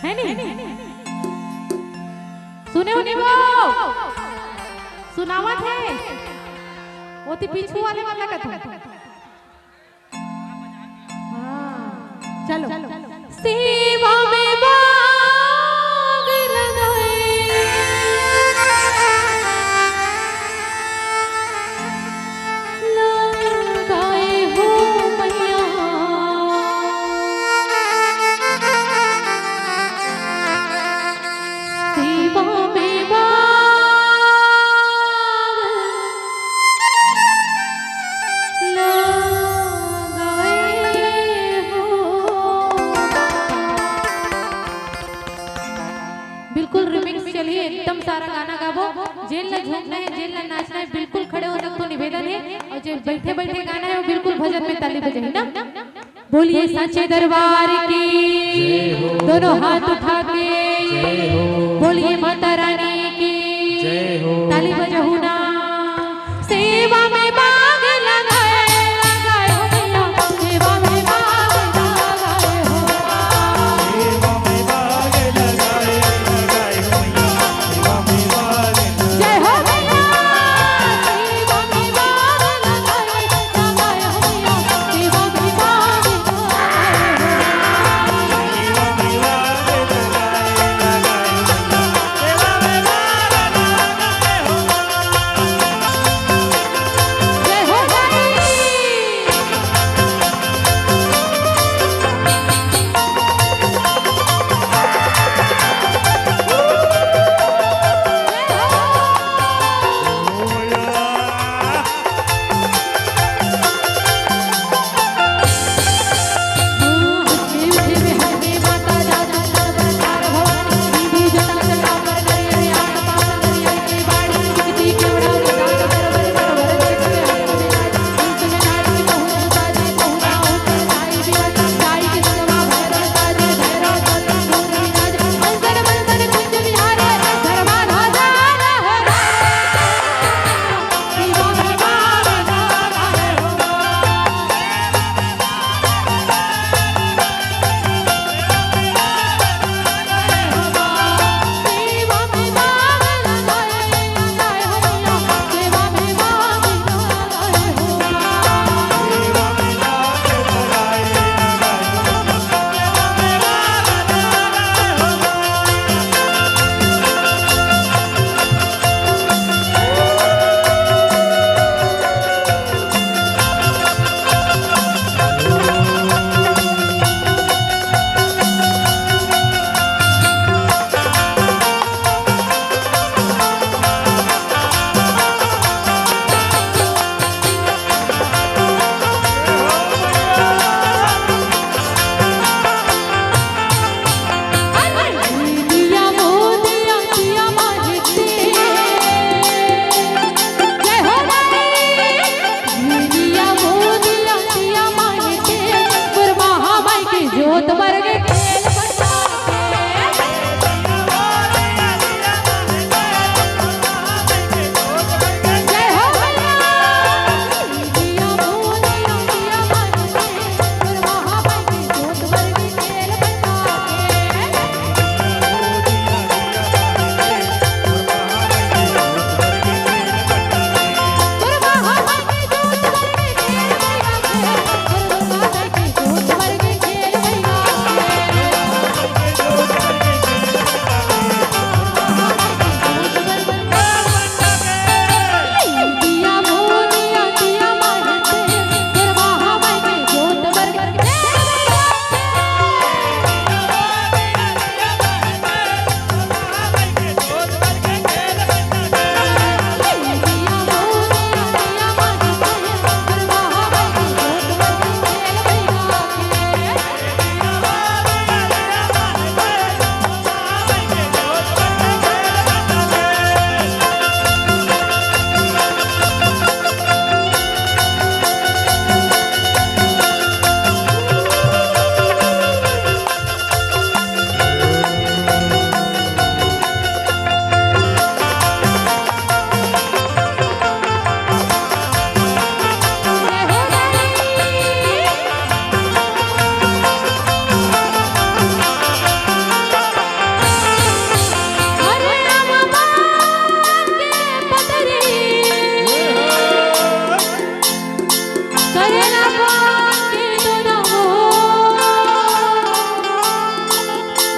है नहीं सुने होने वो सुनावा थे वो ती पीछू वाले वाला का था हाँ चलो सेवा में बाग लगाए लगाए हो मैया सेवा में बिल्कुल रिमिक्स चलिए एकदम सारा गाना गाबो जेल ना झूमना है जेल ना नाचना है बिल्कुल खड़े हो सकते निवेदन है और जो बैठे बैठे गाना है वो बिल्कुल भजन में ताली बजाए ना बोलिए साचे दरबार की दोनों हाथ उठा के बोलिए माता रानी की ताली बजाओ ना सेवा में बाग लगाए लगाए हो मैया सेवा में बाग लगाए हो सेवा में बाग लगाए लगाए हो मैया सेवा में बाग जय हो मैया सेवा में बाग लगाए लगाए हो मैया सेवा में बाग लगाए सेवा में बाग लगाए लगाए हो मैया सेवा में बाग लगाए हो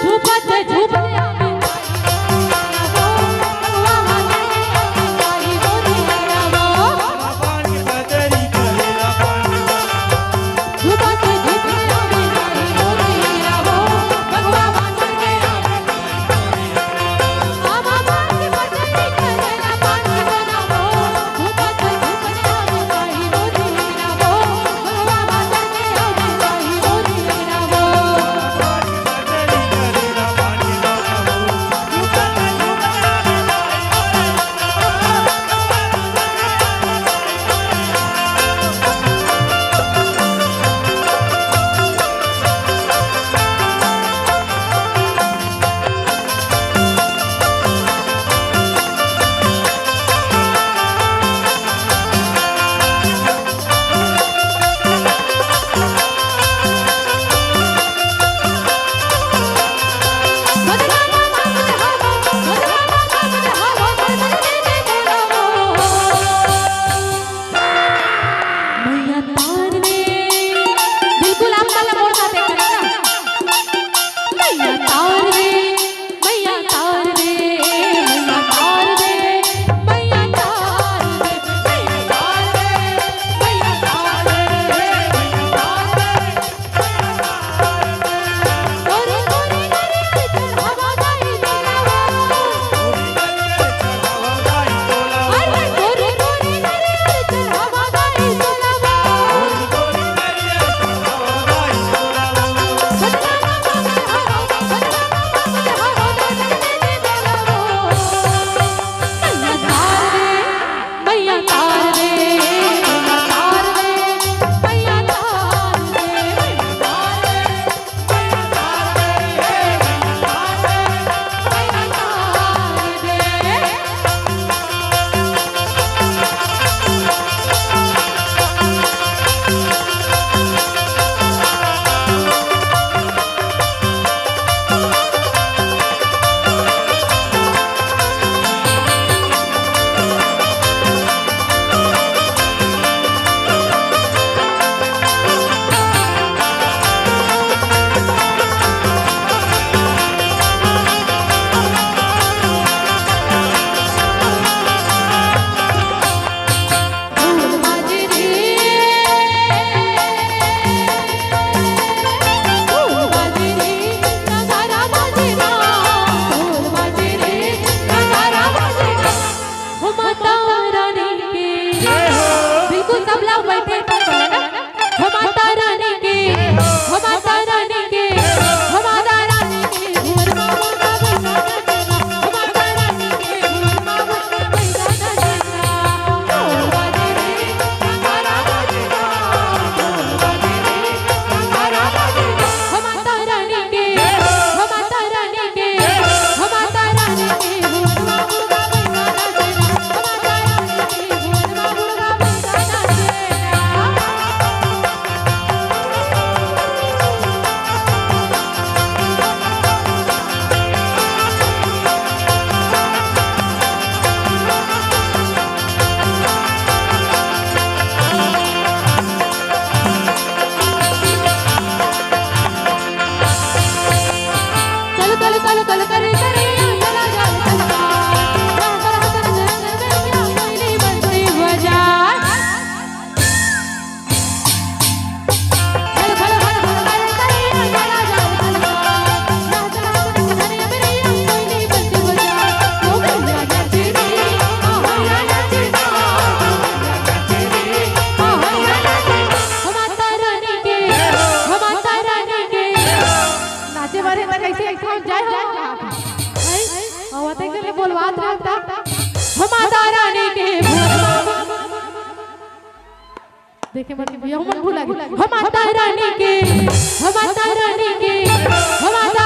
झूपत झूपत आवे वो भगवा माता के आवे गाई वो दिया वो पान की पतरी करेला पान झूपत झूपत आवे गाई वो दिया वो भगवा माता के आवे आमा पान की पतरी करेला पान बना वो झूपत झूपत आवे गाई वो दिया वो भगवा माता के आवे गाई वो दिया वो पतरी करेला पान देखे मत भैया मन भूला हम माता रानी के हम माता रानी के हम माता